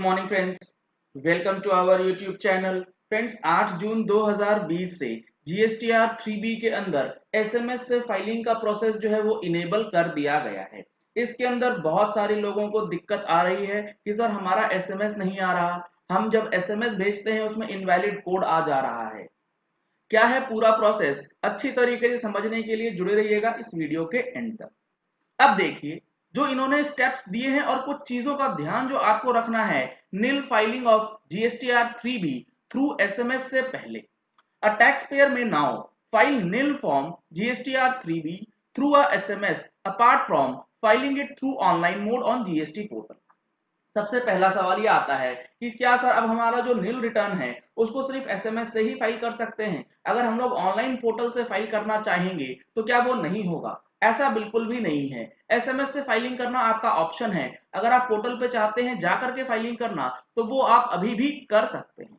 Morning friends, welcome to our YouTube channel. Friends, 8 जून 2020 से GSTR 3B के अंदर एसएमएस से फाइलिंग का प्रोसेस जो है वो इनेबल कर दिया गया है। इसके अंदर बहुत सारे लोगों को दिक्कत आ रही है कि सर हमारा एसएमएस नहीं आ रहा, हम जब एसएमएस भेजते हैं उसमें इनवैलिड कोड आ जा रहा है। क्या है पूरा प्रोसेस, अच्छी तरीके से समझने के लिए जुड़े रहिएगा इस वीडियो के एंड तक। अब देखिए, जो इन्होंने स्टेप्स दिए हैं और कुछ चीजों का ध्यान जो आपको रखना है nil filing of GSTR 3B through SMS से पहले। A taxpayer may now file nil form GSTR 3B through a SMS apart from filing it through online mode on GST portal. सबसे पहला सवाल ये आता है कि क्या सर अब हमारा जो नील रिटर्न है उसको सिर्फ एसएमएस से ही फाइल कर सकते हैं, अगर हम लोग ऑनलाइन पोर्टल से फाइल करना चाहेंगे तो क्या वो नहीं होगा? ऐसा बिल्कुल भी नहीं है। एसएमएस से फाइलिंग करना आपका ऑप्शन है। अगर आप पोर्टल पे चाहते हैं जाकर के फाइलिंग करना तो वो आप अभी भी कर सकते हैं।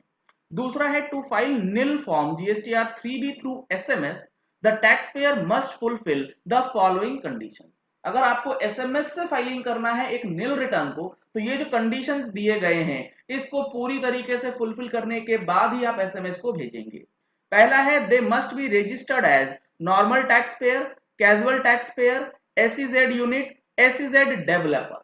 दूसरा है to file nil form GSTR 3B through SMS the tax payer must fulfil the following condition. अगर आपको एसएमएस से फाइलिंग करना है एक नील रिटर्न को तो ये जो कंडीशंस दिए गए हैं इसको पूरी तरीके से फुलफिल करने के बाद ही आप एसएमएस को भेजेंगे। पहला है they must be registered as normal tax payer, casual tax payer, SEZ unit, SEZ developer.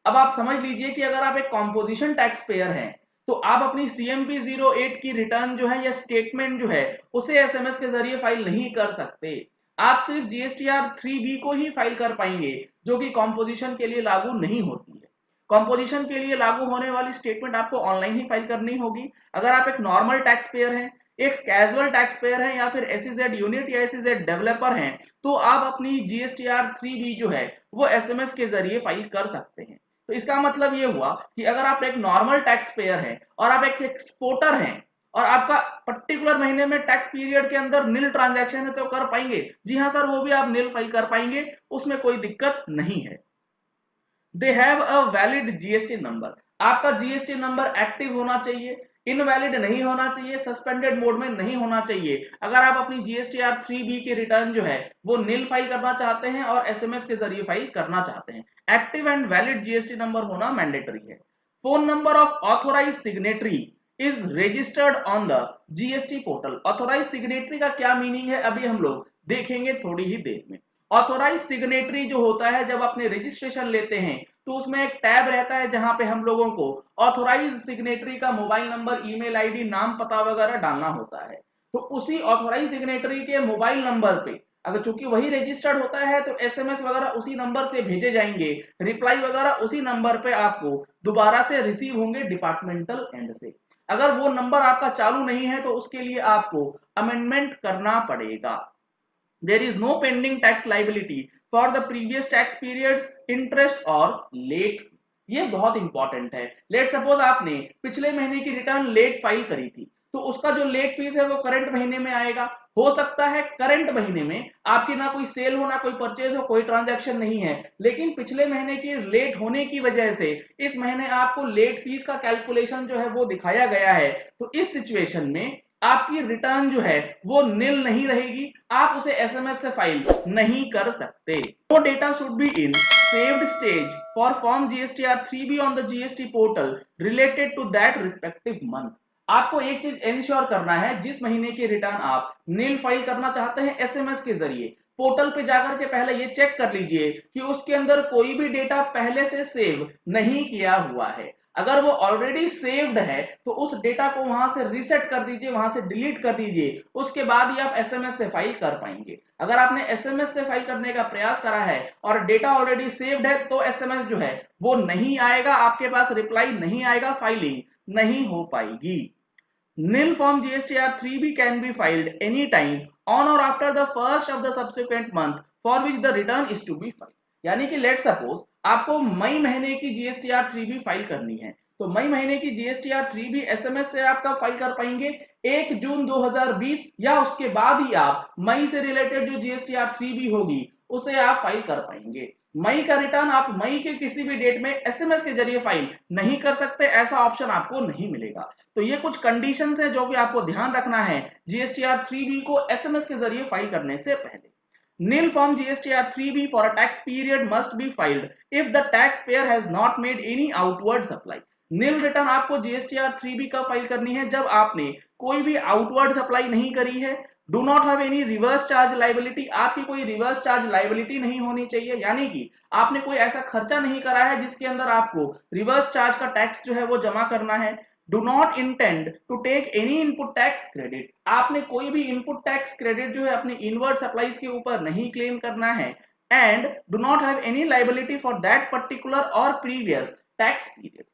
अब आप समझ लीजिए कि अगर आप एक कॉम्पोजिशन टैक्स पेयर हैं तो आप अपनी CMP 08 की रिटर्न जो है या स्टेटमेंट जो है उसे एसएमएस के जरिए फाइल नहीं कर सकते। आप सिर्फ जीएसटीआर 3B को ही फाइल कर पाएंगे जो कि कॉम्पोजिशन के लिए लागू नहीं होती है। कॉम्पोजिशन के लिए लागू होने वाली स्टेटमेंट आपको ऑनलाइन ही फाइल करनी होगी। अगर आप एक नॉर्मल टैक्स पेयर हैं, एक कैजुअल टैक्स पेयर है या फिर एसईजेड यूनिट या एसईजेड डेवलपर हैं तो आप अपनी जीएसटीआर 3B जो है वो एसएमएस के जरिए फाइल कर सकते हैं। तो इसका मतलब ये हुआ कि अगर आप एक नॉर्मल टैक्स पेयर हैं और आप एक एक्सपोर्टर हैं और आपका पर्टिकुलर महीने में टैक्स पीरियड के अंदर नील ट्रांजैक्शन है तो कर पाएंगे। जी हाँ सर, वो भी आप नील फाइल कर पाएंगे, उसमें कोई दिक्कत नहीं है। They have a valid GST number. आपका जीएसटी नंबर एक्टिव होना चाहिए, इनवैलिड नहीं होना चाहिए, सस्पेंडेड मोड में नहीं होना चाहिए। अगर आप अपनी जीएसटीआर 3B की रिटर्न जो है वो नील फाइल करना चाहते हैं और एसएमएस के जरिए फाइल करना चाहते हैं, active and valid GST number होना मैंडेटरी है। Phone number of authorize signatory is registered on the GST portal. Authorize signatory का क्या मीनिंग है अभी हम लोग देखेंगे थोड़ी ही देर में। ऑथोराइज सिग्नेटरी जो होता है जब अपने रजिस्ट्रेशन लेते हैं तो उसमें एक टैब रहता है जहां पे हम लोगों को ऑथोराइज सिग्नेटरी का मोबाइल नंबर, ईमेल आईडी, नाम, पता वगैरह डालना होता है। तो उसी ऑथोराइज सिग्नेटरी के मोबाइल नंबर पे अगर चूंकि वही रजिस्टर्ड होता है तो एसएमएस वगैरह उसी नंबर से भेजे जाएंगे, रिप्लाई वगैरह उसी नंबर पे आपको दोबारा से रिसीव होंगे डिपार्टमेंटल एंड से। अगर वो नंबर आपका चालू नहीं है तो उसके लिए आपको अमेंडमेंट करना पड़ेगा। There is no pending tax liability for the previous tax periods interest or late। ये बहुत इंपॉर्टेंट है। लेट सपोज आपने पिछले महीने की रिटर्न लेट फाइल करी थी तो उसका जो लेट फीस है वो करंट महीने में आएगा। हो सकता है करंट महीने में आपकी ना कोई सेल हो, ना कोई परचेज हो, कोई ट्रांजैक्शन नहीं है, लेकिन पिछले महीने की लेट होने की वजह से इस महीने आपको लेट फीस का कैलकुलेशन जो है वो दिखाया गया है। तो इस सिचुएशन में आपकी रिटर्न जो है वो नील नहीं रहेगी, आप उसे एसएमएस से फाइल नहीं कर सकते। No data should be in saved stage for form GSTR 3B on the GST portal related to that respective month. आपको एक चीज इंश्योर करना है, जिस महीने की रिटर्न आप नील फाइल करना चाहते हैं एसएमएस के जरिए, पोर्टल पे जाकर के पहले ये चेक कर लीजिए कि उसके अंदर कोई भी डेटा पहले से सेव नहीं किया हुआ है। अगर वो ऑलरेडी सेव्ड है तो उस डेटा को वहां से रीसेट कर दीजिए, वहां से डिलीट कर दीजिए, उसके बाद ही आप एसएमएस से फाइल कर पाएंगे। अगर आपने एसएमएस से फाइल करने का प्रयास करा है और डेटा ऑलरेडी सेव्ड है तो एसएमएस जो है वो नहीं आएगा, आपके पास रिप्लाई नहीं आएगा, फाइलिंग नहीं हो पाएगी। Nil form GSTR 3B can be filed anytime on or after the first of the subsequent month for which the return is to be filed। यानी कि लेट सपोज आपको मई महीने की GSTR 3B फाइल करनी है तो मई महीने की GSTR 3B एसएमएस से आप कब फाइल कर पाएंगे? 1 जून 2020 या उसके बाद ही आप मई से रिलेटेड जो GSTR 3B होगी उसे आप फाइल कर पाएंगे। मई का रिटर्न आप मई के किसी भी डेट में एसएमएस के जरिए फाइल नहीं कर सकते, ऐसा ऑप्शन आपको नहीं मिलेगा। तो ये कुछ कंडीशंस हैं जो कि आपको ध्यान रखना है जीएसटीआर 3B को एसएमएस के जरिए फाइल करने से पहले। Nil form GSTR 3B for a tax period must be filed if the taxpayer has not made any outward supply। Nil return आपको जीएसटीआर 3B कब फाइल करनी है? जब आपने कोई भी आउटवर्ड सप्लाई नहीं करी है, do not have any reverse charge liability, आपकी कोई रिवर्स चार्ज लाइबिलिटी नहीं होनी चाहिए, यानी कि आपने कोई ऐसा खर्चा नहीं करा है जिसके अंदर आपको रिवर्स चार्ज का टैक्स जो है वो जमा करना है। Do not intend to take any input tax credit, आपने कोई भी इनपुट टैक्स क्रेडिट जो है अपने इनवर्ड सप्लाईज के ऊपर नहीं क्लेम करना है। And do not have any liability for that particular और प्रीवियस टैक्स पीरियड।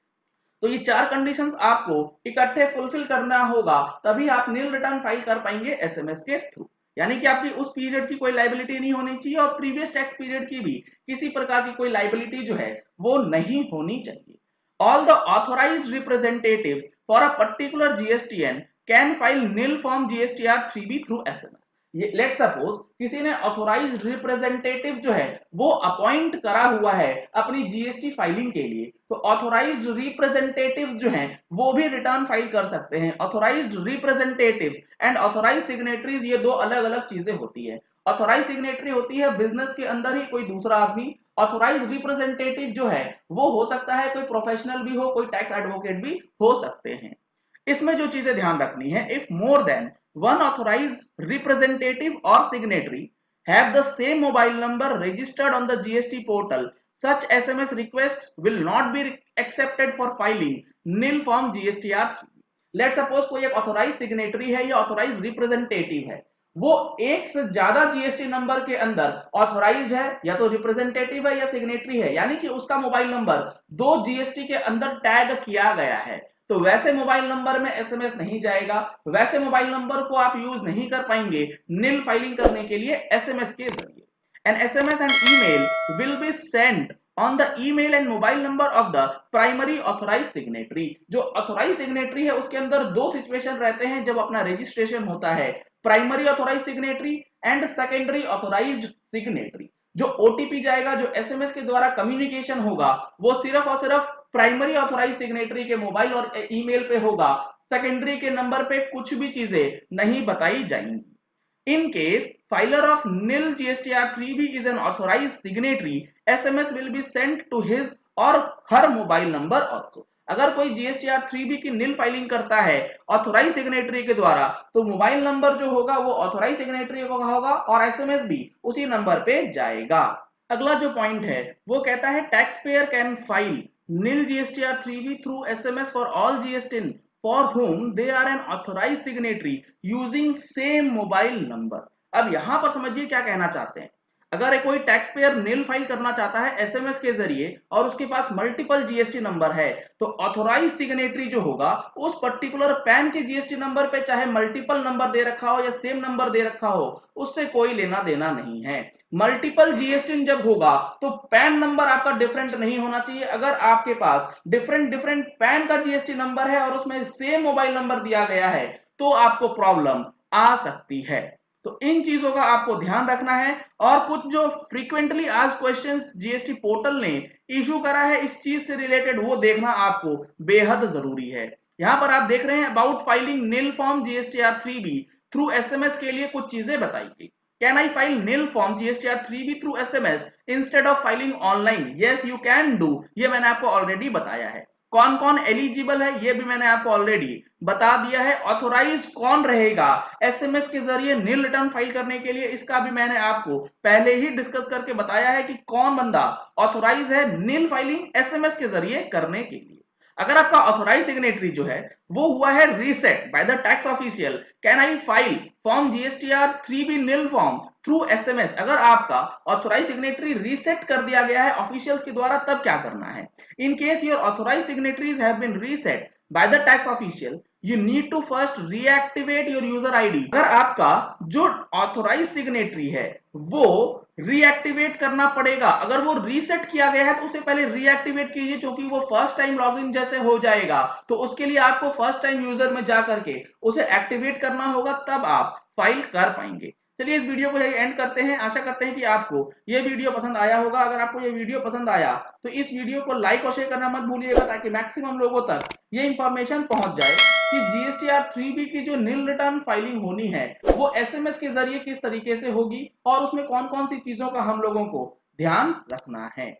तो ये चार कंडीशंस आपको इकट्ठे फुलफिल करना होगा, तभी आप नील रिटर्न फाइल कर पाएंगे एसएमएस के थ्रू। यानी कि आपकी उस पीरियड की कोई लाइबिलिटी नहीं होनी चाहिए और प्रीवियस टैक्स पीरियड की भी किसी प्रकार की कोई लाइबिलिटी जो है वो नहीं होनी चाहिए। All the authorised representatives for a particular GSTN can file nil form GSTR 3B through SMS. Let suppose किसी ने ऑथोराइज्ड रिप्रेजेंटेटिव जो है वो अपॉइंट करा हुआ है अपनी जीएसटी फाइलिंग के लिए, तो ऑथोराइज्ड रिप्रेजेंटेटिव्स जो हैं वो भी रिटर्न फाइल कर सकते हैं। Authorised representatives and authorised signatories ये दो अलग अलग चीजें होती है। ऑथोराइज्ड सिग्नेटरी होती है बिजनेस के अंदर ही कोई दूसरा आदमी, ऑथोराइज्ड रिप्रेजेंटेटिव जो है वो हो सकता है कोई प्रोफेशनल भी हो, कोई टैक्स एडवोकेट भी हो सकते हैं। इसमें जो चीजें ध्यान रखनी है, if more than one authorized representative or signatory have the same mobile number registered on the GST portal, such SMS requests will not be accepted for filing nil form GSTR 3B. Let suppose कोई एक authorise signatory है या authorise representative है, वो एक से ज्यादा GST number के अंदर ऑथोराइज्ड है, या तो रिप्रेजेंटेटिव है या सिग्नेटरी है, यानी कि उसका मोबाइल नंबर दो जीएसटी के अंदर टैग किया गया है, तो वैसे मोबाइल नंबर में एसएमएस नहीं जाएगा, वैसे मोबाइल नंबर को आप यूज नहीं कर पाएंगे नील फाइलिंग करने के लिए एसएमएस के जरिए। An SMS and email will be sent on the email and mobile number of the primary authorise signatory. जो ऑथोराइज सिग्नेटरी है उसके अंदर दो सिचुएशन रहते हैं जब अपना रजिस्ट्रेशन होता है, primary authorise signatory and secondary authorised signatory. जो ओटीपी जाएगा, जो एसएमएस के द्वारा कम्युनिकेशन होगा, वो सिर्फ और सिर्फ प्राइमरी ऑथोराइज सिग्नेटरी के मोबाइल और ईमेल पे होगा, सेकेंडरी के नंबर पे कुछ भी चीजें नहीं बताई जाएंगी। In case filer of nil GSTR 3B is an authorised signatory, SMS will be sent to his और हर मोबाइल नंबर आल्सो। अगर कोई जीएसटीआर 3B की नील फाइलिंग करता है ऑथोराइज सिग्नेटरी के द्वारा, तो मोबाइल नंबर जो होगा वो ऑथोराइज सिग्नेटरी का होगा और एसएमएस भी उसी नंबर पे जाएगा। अगला जो पॉइंट है वो कहता है tax payer can file nil GSTR 3B through SMS for all GSTN for whom they are an authorized signatory using same mobile number। अब यहां पर समझिए क्या कहना चाहते हैं। अगर कोई टैक्स पेयर नील फाइल करना चाहता है एसएमएस के जरिए और उसके पास मल्टीपल जीएसटी नंबर है, तो ऑथोराइज सिग्नेटरी जो होगा उस पर्टिकुलर पैन के जीएसटी नंबर पे चाहे मल्टीपल नंबर दे रखा हो या सेम नंबर दे रखा हो, उससे कोई लेना देना नहीं है। मल्टीपल जीएसटी जब होगा तो पैन नंबर आपका डिफरेंट नहीं होना चाहिए। अगर आपके पास डिफरेंट डिफरेंट पैन का जीएसटी नंबर है और उसमें सेम मोबाइल नंबर दिया गया है तो आपको प्रॉब्लम आ सकती है। तो इन चीजों का आपको ध्यान रखना है। और कुछ जो फ्रीक्वेंटली आज क्वेश्चंस जीएसटी पोर्टल ने इशू करा है इस चीज से रिलेटेड, वो देखना आपको बेहद जरूरी है। यहां पर आप देख रहे हैं about filing nil form GSTR 3B through SMS के लिए कुछ चीजें बताई गई। Can I file nil form GSTR 3B through SMS instead of filing online? Yes, you can do। ये मैंने आपको ऑलरेडी बताया है। कौन कौन एलिजिबल है ये भी मैंने आपको ऑलरेडी बता दिया है। ऑथोराइज कौन रहेगा एसएमएस के जरिए नील रिटर्न फाइल करने के लिए, इसका भी मैंने आपको पहले ही डिस्कस करके बताया है कि कौन बंदा ऑथोराइज है नील फाइलिंग एसएमएस के जरिए करने के लिए। अगर आपका ऑथोराइज सिग्नेटरी जो है वो हुआ है reset by the tax official, can I file form GSTR 3B nil form through SMS. अगर आपका ऑथोराइज सिग्नेटरी रीसेट कर दिया गया है ऑफिशियल्स के द्वारा, तब क्या करना है। In case your authorise signatories have been reset by the tax official, you need to first reactivate your user ID. अगर आपका जो ऑथोराइज सिग्नेटरी है वो रीएक्टिवेट करना पड़ेगा, अगर वो रीसेट किया गया है तो उसे पहले रीएक्टिवेट कीजिए, क्योंकि वो फर्स्ट टाइम लॉगिन जैसे हो जाएगा तो उसके लिए आपको फर्स्ट टाइम यूजर में जाकर के उसे एक्टिवेट करना होगा, तब आप फाइल कर पाएंगे। चलिए इस वीडियो को यही एंड करते हैं। आशा करते हैं कि आपको ये वीडियो पसंद आया होगा। अगर आपको ये वीडियो पसंद आया तो इस वीडियो को लाइक और शेयर करना मत भूलिएगा, ताकि मैक्सिमम लोगों तक ये इंफॉर्मेशन पहुंच जाए कि जीएसटीआर 3B की जो नील रिटर्न फाइलिंग होनी है वो एसएमएस के जरिए किस तरीके से होगी और उसमें कौन कौन सी चीजों का हम लोगों को ध्यान रखना है।